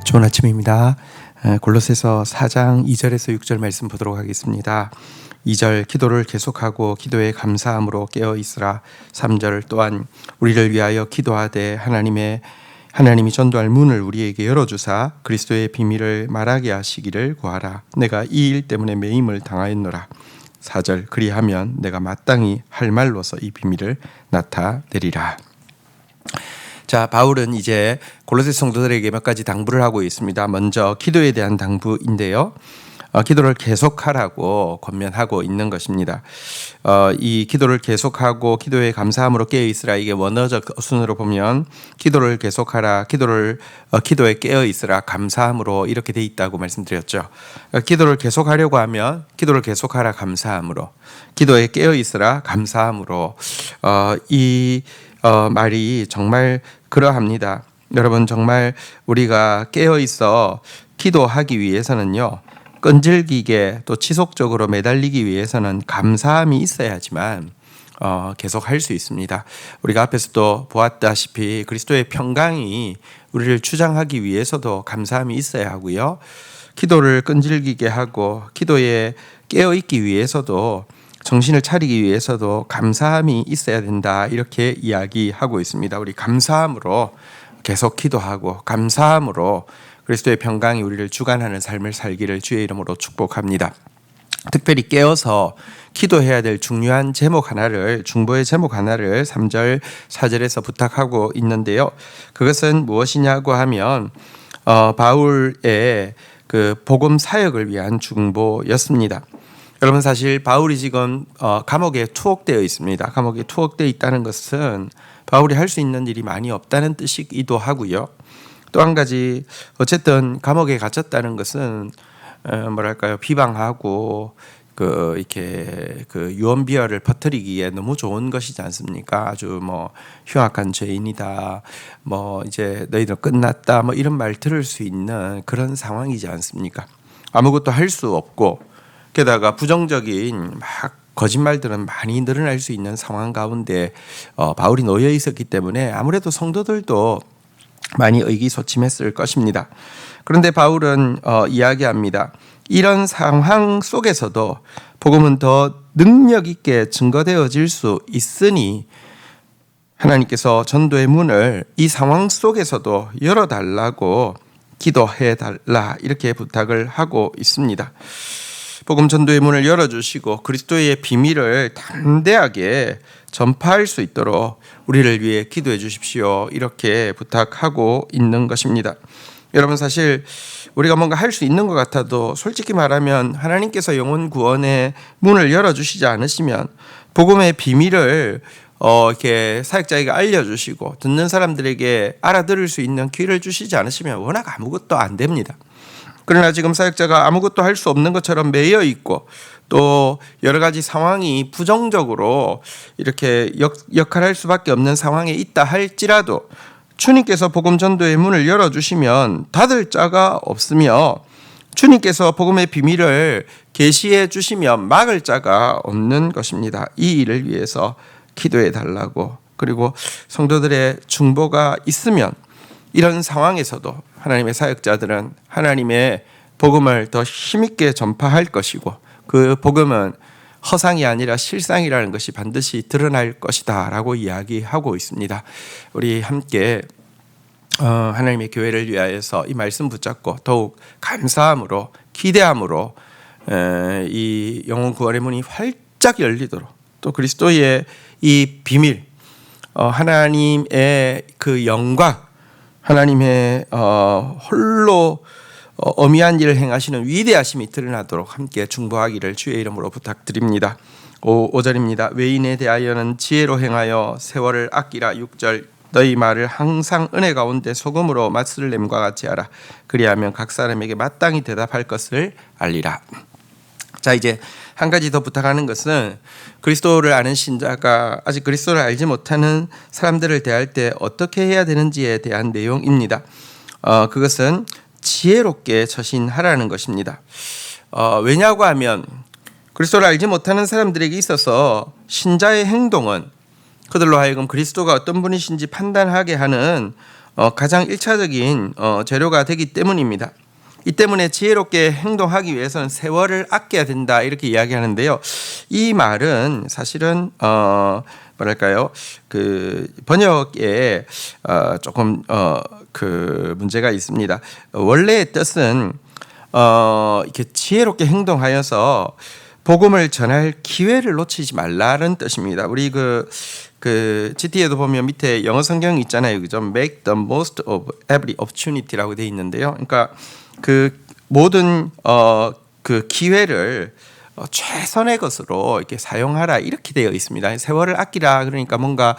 좋은 아침입니다. 골로새서 4장 2절에서 6절 말씀 보도록 하겠습니다. 2절 기도를 계속하고 기도에 감사함으로 깨어 있으라. 3절 또한 우리를 위하여 기도하되 하나님이 전도할 문을 우리에게 열어주사 그리스도의 비밀을 말하게 하시기를 구하라. 내가 이 일 때문에 매임을 당하였노라. 4절 그리하면 내가 마땅히 할 말로서 이 비밀을 나타내리라. 자, 바울은 이제 골로새 성도들에게 몇 가지 당부를 하고 있습니다. 먼저 기도에 대한 당부인데요. 기도를 계속하라고 권면하고 있는 것입니다. 이 기도를 계속하고 기도에 감사함으로 깨어 있으라, 이게 원어적 순으로 보면 기도를 계속하라, 기도에 깨어 있으라, 감사함으로 이렇게 돼 있다고 말씀드렸죠. 기도를 계속하려고 하면 기도를 계속하라, 감사함으로, 기도에 깨어 있으라, 감사함으로, 이 말이 정말 그러합니다. 여러분, 정말 우리가 깨어 있어 기도하기 위해서는요, 끈질기게 또 지속적으로 매달리기 위해서는 감사함이 있어야지만 계속 할 수 있습니다. 우리가 앞에서도 보았다시피 그리스도의 평강이 우리를 주장하기 위해서도 감사함이 있어야 하고요, 기도를 끈질기게 하고 기도에 깨어 있기 위해서도, 정신을 차리기 위해서도 감사함이 있어야 된다, 이렇게 이야기하고 있습니다. 우리 감사함으로 계속 기도하고 감사함으로 그리스도의 평강이 우리를 주관하는 삶을 살기를 주의 이름으로 축복합니다. 특별히 깨어서 기도해야 될 중요한 제목 하나를, 중보의 제목 하나를 3절 4절에서 부탁하고 있는데요. 그것은 무엇이냐고 하면 바울의 그 복음 사역을 위한 중보였습니다. 여러분, 사실 바울이 지금 감옥에 투옥되어 있습니다. 감옥에 투옥되어 있다는 것은 바울이 할 수 있는 일이 많이 없다는 뜻이기도 하고요. 또 한 가지, 어쨌든 감옥에 갇혔다는 것은 비방하고 이렇게 유언비어를 퍼뜨리기에 너무 좋은 것이지 않습니까? 아주 흉악한 죄인이다, 이제 너희들 끝났다, 이런 말 들을 수 있는 그런 상황이지 않습니까? 아무것도 할 수 없고, 게다가 부정적인 거짓말들은 많이 늘어날 수 있는 상황 가운데 바울이 놓여 있었기 때문에 아무래도 성도들도 많이 의기소침했을 것입니다. 그런데 바울은 이야기합니다. 이런 상황 속에서도 복음은 더 능력 있게 증거되어질 수 있으니 하나님께서 전도의 문을 이 상황 속에서도 열어달라고 기도해달라, 이렇게 부탁을 하고 있습니다. 복음 전도의 문을 열어주시고 그리스도의 비밀을 담대하게 전파할 수 있도록 우리를 위해 기도해 주십시오, 이렇게 부탁하고 있는 것입니다. 여러분, 사실 우리가 뭔가 할 수 있는 것 같아도 솔직히 말하면 하나님께서 영혼 구원의 문을 열어주시지 않으시면, 복음의 비밀을 이렇게 사역자에게 알려주시고 듣는 사람들에게 알아들을 수 있는 기회를 주시지 않으시면 워낙 아무것도 안 됩니다. 그러나 지금 사역자가 아무것도 할 수 없는 것처럼 매여 있고, 또 여러 가지 상황이 부정적으로 이렇게 역할할 수밖에 없는 상황에 있다 할지라도 주님께서 복음 전도의 문을 열어주시면 닫을 자가 없으며, 주님께서 복음의 비밀을 계시해 주시면 막을 자가 없는 것입니다. 이 일을 위해서 기도해 달라고, 그리고 성도들의 중보가 있으면 이런 상황에서도 하나님의 사역자들은 하나님의 복음을 더 힘있게 전파할 것이고, 그 복음은 허상이 아니라 실상이라는 것이 반드시 드러날 것이다 라고 이야기하고 있습니다. 우리 함께 하나님의 교회를 위하여서 이 말씀 붙잡고 더욱 감사함으로, 기대함으로 이 영혼 구원의 문이 활짝 열리도록, 또 그리스도의 이 비밀, 하나님의 그 영광, 하나님의 홀로 어미한 일을 행하시는 위대하심이 드러나도록 함께 중보하기를 주의 이름으로 부탁드립니다. 5절입니다. 외인에 대하여는 지혜로 행하여 세월을 아끼라. 6절 너희 말을 항상 은혜 가운데 소금으로 맛을 냄과 같이 하라. 그리하면 각 사람에게 마땅히 대답할 것을 알리라. 자, 이제 한 가지 더 부탁하는 것은 그리스도를 아는 신자가 아직 그리스도를 알지 못하는 사람들을 대할 때 어떻게 해야 되는지에 대한 내용입니다. 그것은 지혜롭게 처신하라는 것입니다. 왜냐고 하면 그리스도를 알지 못하는 사람들에게 있어서 신자의 행동은 그들로 하여금 그리스도가 어떤 분이신지 판단하게 하는 가장 1차적인 재료가 되기 때문입니다. 이 때문에 지혜롭게 행동하기 위해서는 세월을 아껴야 된다 이렇게 이야기하는데요. 이 말은 사실은 뭐랄까요? 그 번역에 조금 그 문제가 있습니다. 원래의 뜻은 이렇게 지혜롭게 행동하여서 복음을 전할 기회를 놓치지 말라는 뜻입니다. 우리 그 GT에도 보면 밑에 영어 성경이 있잖아요, 그죠? Make the most of every opportunity라고 돼 있는데요. 그러니까 그 모든 그 기회를 최선의 것으로 이렇게 사용하라 이렇게 되어 있습니다. 세월을 아끼라 그러니까 뭔가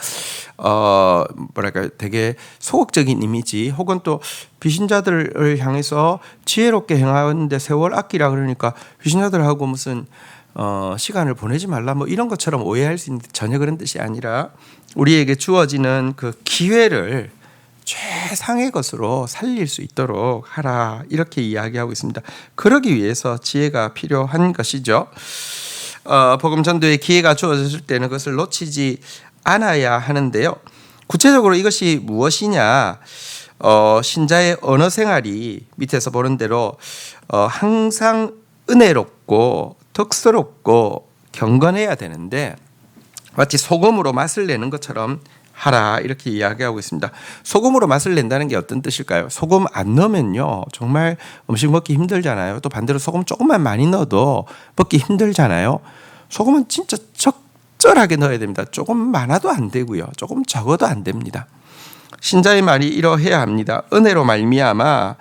뭐랄까 되게 소극적인 이미지 혹은 또 비신자들을 향해서 지혜롭게 행하는데 세월 아끼라 그러니까 비신자들하고 무슨 시간을 보내지 말라 뭐 이런 것처럼 오해할 수 있는데 전혀 그런 뜻이 아니라 우리에게 주어지는 그 기회를 최상의 것으로 살릴 수 있도록 하라 이렇게 이야기하고 있습니다. 그러기 위해서 지혜가 필요한 것이죠. 복음 전도에 기회가 주어졌을 때는 그것을 놓치지 않아야 하는데요. 구체적으로 이것이 무엇이냐? 신자의 언어 생활이 밑에서 보는 대로 항상 은혜롭고 덕스럽고 경건해야 되는데 마치 소금으로 맛을 내는 것처럼 하라 이렇게 이야기하고 있습니다. 소금으로 맛을 낸다는 게 어떤 뜻일까요? 소금 안 넣으면요 정말 음식 먹기 힘들잖아요. 또 반대로 소금 조금만 많이 넣어도 먹기 힘들잖아요. 소금은 진짜 적절하게 넣어야 됩니다. 조금 많아도 안 되고요, 조금 적어도 안 됩니다. 신자의 말이 이러해야 합니다. 은혜로 말미암아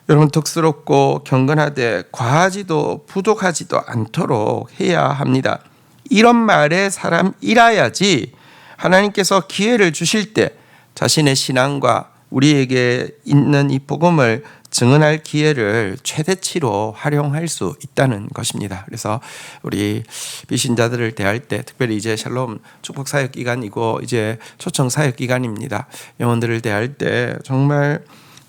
여러분 덕스럽고 경건하되 과하지도 부족하지도 않도록 해야 합니다. 이런 말에 사람이라야지 하나님께서 기회를 주실 때 자신의 신앙과 우리에게 있는 이 복음을 증언할 기회를 최대치로 활용할 수 있다는 것입니다. 그래서 우리 비신자들을 대할 때 특별히 이제 샬롬 축복 사역 기간이고 이제 초청 사역 기간입니다. 영혼들을 대할 때 정말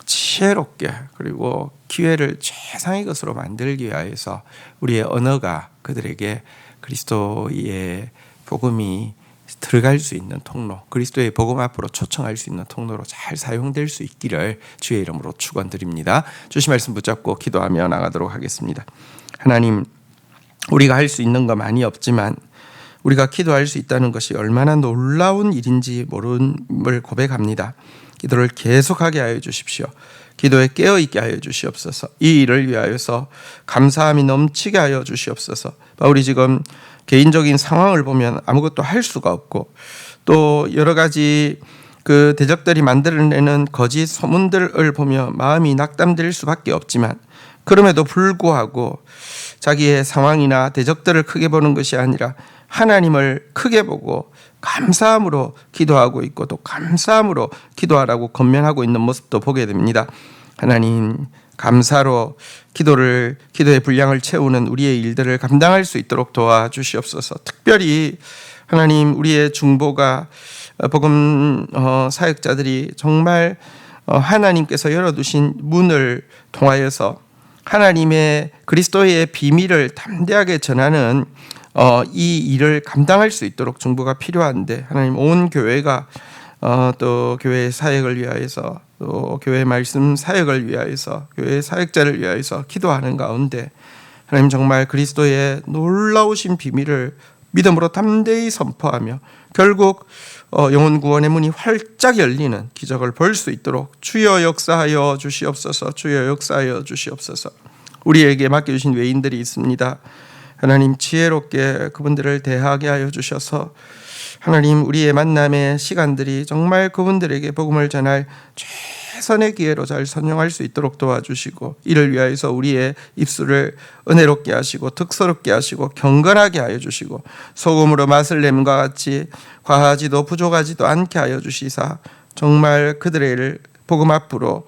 지혜롭게 그리고 기회를 최상의 것으로 만들기 위해서 우리의 언어가 그들에게 그리스도의 복음이 들어갈 수 있는 통로, 그리스도의 복음 앞으로 초청할 수 있는 통로로 잘 사용될 수 있기를 주의 이름으로 축원드립니다. 주신 말씀 붙잡고 기도하며 나가도록 하겠습니다. 하나님, 우리가 할 수 있는 거 많이 없지만 우리가 기도할 수 있다는 것이 얼마나 놀라운 일인지 모름을 고백합니다. 기도를 계속하게 하여 주십시오. 기도에 깨어있게 하여 주시옵소서. 이 일을 위하여서 감사함이 넘치게 하여 주시옵소서. 바울이 지금 개인적인 상황을 보면 아무것도 할 수가 없고 또 여러 가지 그 대적들이 만들어내는 거짓 소문들을 보며 마음이 낙담될 수밖에 없지만 그럼에도 불구하고 자기의 상황이나 대적들을 크게 보는 것이 아니라 하나님을 크게 보고 감사함으로 기도하고 있고 또 감사함으로 기도하라고 권면하고 있는 모습도 보게 됩니다. 하나님, 감사로 기도의 분량을 채우는 우리의 일들을 감당할 수 있도록 도와주시옵소서. 특별히 하나님, 우리의 중보가 복음 사역자들이 정말 하나님께서 열어두신 문을 통하여서 하나님의 그리스도의 비밀을 담대하게 전하는 이 일을 감당할 수 있도록 중보가 필요한데 하나님, 온 교회가 또 교회 사역을 위하여서 또 교회 말씀 사역을 위하여서 교회 사역자를 위하여서 기도하는 가운데 하나님, 정말 그리스도의 놀라우신 비밀을 믿음으로 담대히 선포하며 결국 영혼 구원의 문이 활짝 열리는 기적을 볼 수 있도록 주여 역사하여 주시옵소서. 주여 역사하여 주시옵소서. 우리에게 맡겨주신 외인들이 있습니다. 하나님, 지혜롭게 그분들을 대하게 하여 주셔서 하나님, 우리의 만남의 시간들이 정말 그분들에게 복음을 전할 최선의 기회로 잘 선용할 수 있도록 도와주시고 이를 위하여서 우리의 입술을 은혜롭게 하시고 특서롭게 하시고 경건하게 하여 주시고 소금으로 맛을 냄과 같이 과하지도 부족하지도 않게 하여 주시사 정말 그들의 복음 앞으로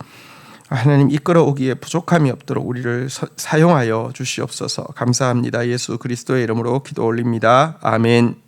하나님 이끌어오기에 부족함이 없도록 우리를 사용하여 주시옵소서. 감사합니다. 예수 그리스도의 이름으로 기도 올립니다. 아멘.